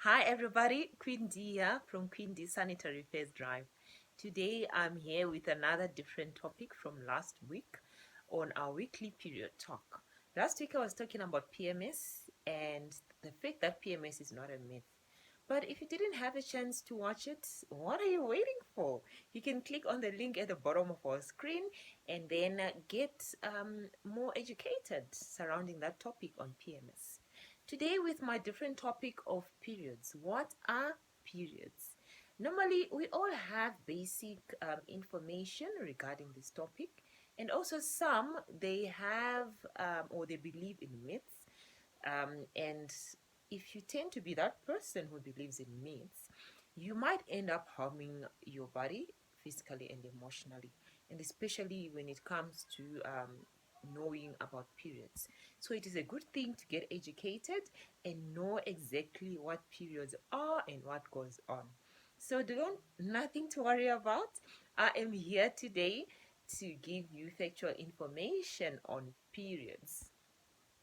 Hi everybody, Queen D here from Queen D Sanitary Affairs Drive. Today I'm here with another different topic from last week on our weekly period talk. Last week I was talking about PMS and the fact that PMS is not a myth. But if you didn't have a chance to watch it, what are you waiting for? You can click on the link at the bottom of our screen and then get more educated surrounding that topic on PMS. Today with my different topic of periods. What are periods? Normally, we all have basic information regarding this topic, and also some they have or they believe in myths. And if you tend to be that person who believes in myths, you might end up harming your body physically and emotionally, and especially when it comes to knowing about periods. So it is a good thing to get educated and know exactly what periods are and what goes on. So don't nothing to worry about. I am here today to give you factual information on periods.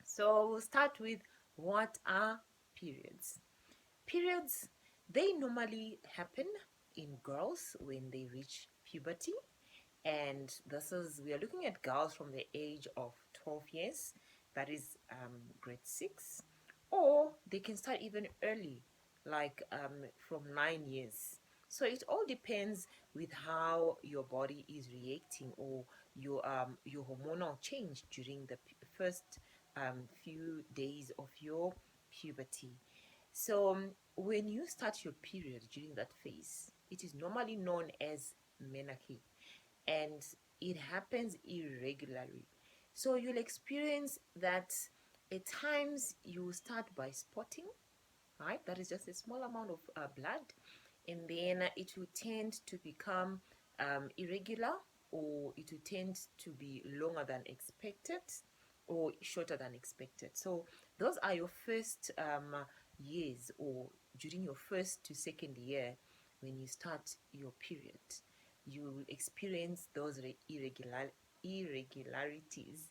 So we'll start with what are periods. Periods, they normally happen in girls when they reach puberty, and we are looking at girls from the age of 12 years, that is grade 6, or they can start even early, like from 9 years. So it all depends with how your body is reacting, or your hormonal change during the first few days of your puberty. So when you start your period during that phase, it is normally known as menarche, and it happens irregularly. So you'll experience that at times you start by spotting, right? That is just a small amount of blood, and then it will tend to become irregular, or it will tend to be longer than expected or shorter than expected. So those are your first years, or during your first to second year when you start your period. You will experience those irregularities.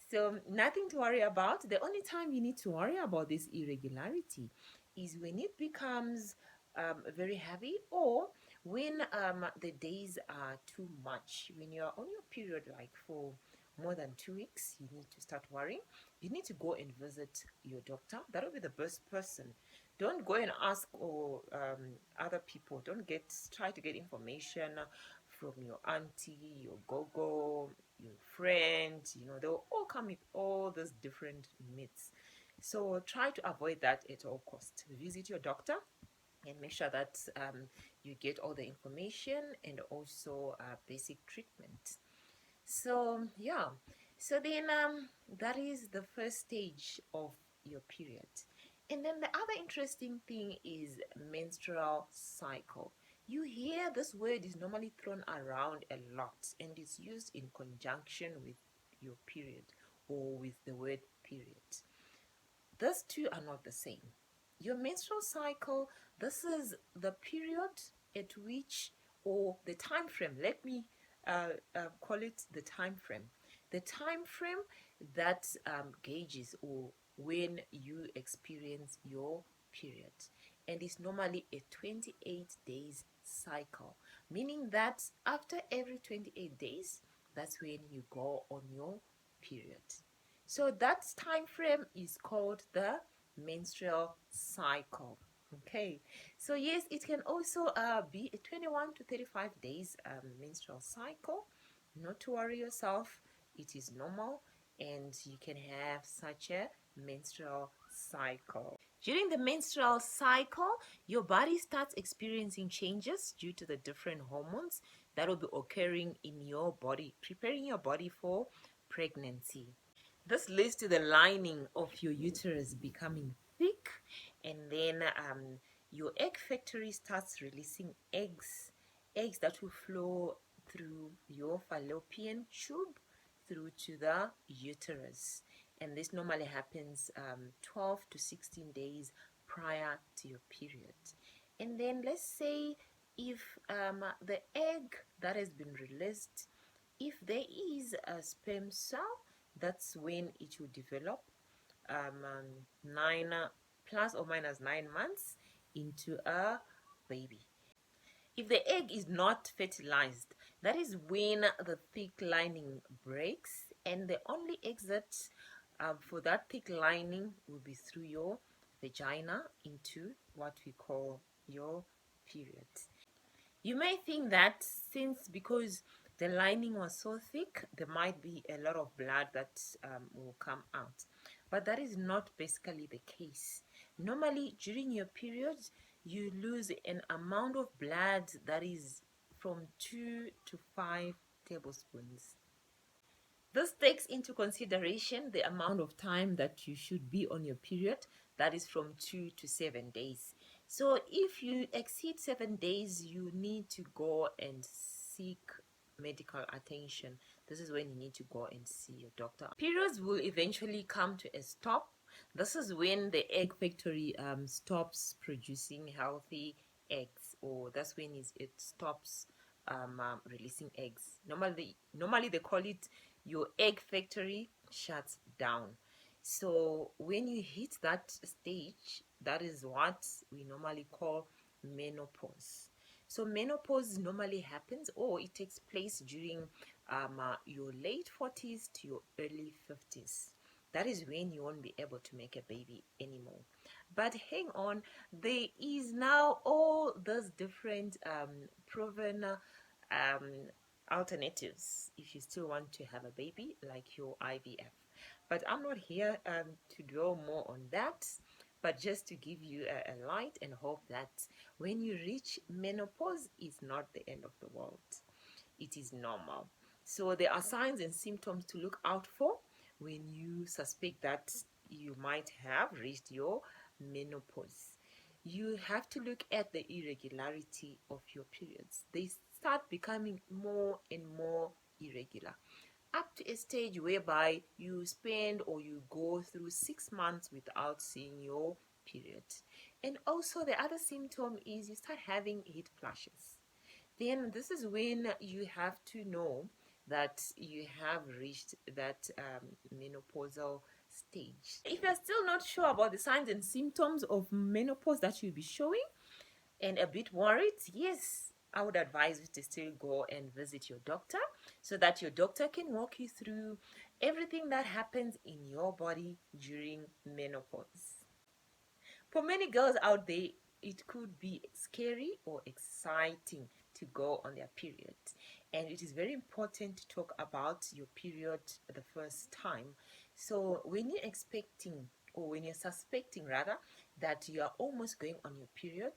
So nothing to worry about. The only time you need to worry about this irregularity is when it becomes very heavy, or when the days are too much. When you're on your period like for more than 2 weeks, you need to start worrying. You need to go and visit your doctor. That will be the best person. Don't go and ask or other people. Don't try to get information from your auntie, your gogo, your friend. They'll all come with all those different myths. So try to avoid that at all costs. Visit your doctor and make sure that you get all the information and also basic treatment. So yeah, so then that is the first stage of your period. And then the other interesting thing is menstrual cycle. You hear this word is normally thrown around a lot, and it's used in conjunction with your period or with the word period. Those two are not the same. Your menstrual cycle, this is the period at which, or the time frame, let me call it the time frame. The time frame that gauges or when you experience your period. And it's normally a 28 days cycle, meaning that after every 28 days, that's when you go on your period. So that time frame is called the menstrual cycle. Okay, so yes, it can also be a 21 to 35 days menstrual cycle. Not to worry yourself, it is normal, and you can have such a menstrual cycle. During the menstrual cycle, your body starts experiencing changes due to the different hormones that will be occurring in your body, preparing your body for pregnancy. This leads to the lining of your uterus becoming thick, and then your egg factory starts releasing eggs that will flow through your fallopian tube through to the uterus. And this normally happens 12 to 16 days prior to your period. And then let's say if the egg that has been released, if there is a sperm cell, that's when it will develop 9 plus or minus 9 months, into a baby. If the egg is not fertilized, that is when the thick lining breaks, and the only exit for that thick lining will be through your vagina into what we call your period. You may think that since because the lining was so thick, there might be a lot of blood that will come out. But that is not basically the case. Normally, during your period, you lose an amount of blood that is from 2 to 5 tablespoons. This takes into consideration the amount of time that you should be on your period, that is from 2 to 7 days. So if you exceed 7 days, you need to go and seek medical attention. This is when you need to go and see your doctor. Periods will eventually come to a stop. This is when the egg factory stops producing healthy eggs, or that's when it stops releasing eggs. Normally they call it your egg factory shuts down. So when you hit that stage, that is what we normally call menopause. So menopause normally happens, or it takes place during your late 40s to your early 50s. That is when you won't be able to make a baby anymore. But hang on, there is now all those different proven alternatives if you still want to have a baby, like your IVF. But I'm not here to dwell more on that, but just to give you a light and hope that when you reach menopause, it's not the end of the world. It is normal. So there are signs and symptoms to look out for when you suspect that you might have reached your menopause. You have to look at the irregularity of your periods. They start becoming more and more irregular, up to a stage whereby you spend or you go through 6 months without seeing your period. And also, the other symptom is you start having heat flashes. Then this is when you have to know that you have reached that menopausal stage. If you're still not sure about the signs and symptoms of menopause that you'll be showing and a bit worried, yes, I would advise you to still go and visit your doctor so that your doctor can walk you through everything that happens in your body during menopause. For many girls out there, it could be scary or exciting to go on their period. And it is very important to talk about your period the first time. So when you're expecting, or when you're suspecting rather, that you are almost going on your period,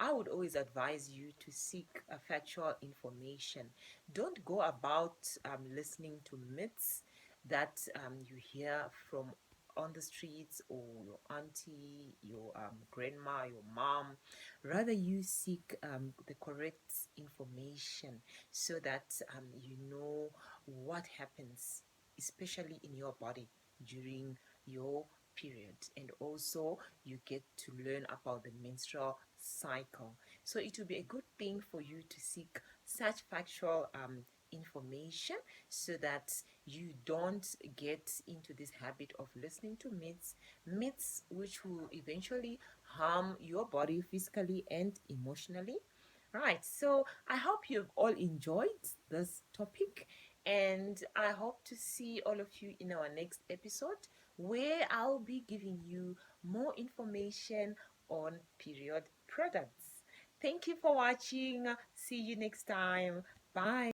I would always advise you to seek factual information. Don't go about listening to myths that you hear from on the streets, or your auntie, your grandma, your mom. Rather, you seek the correct information so that you know what happens, especially in your body during your period, and also you get to learn about the menstrual cycle. So it will be a good thing for you to seek such factual information so that you don't get into this habit of listening to myths which will eventually harm your body physically and emotionally. Right, so I hope you've all enjoyed this topic, and I hope to see all of you in our next episode where I'll be giving you more information on period products. Thank you for watching. See you next time. Bye.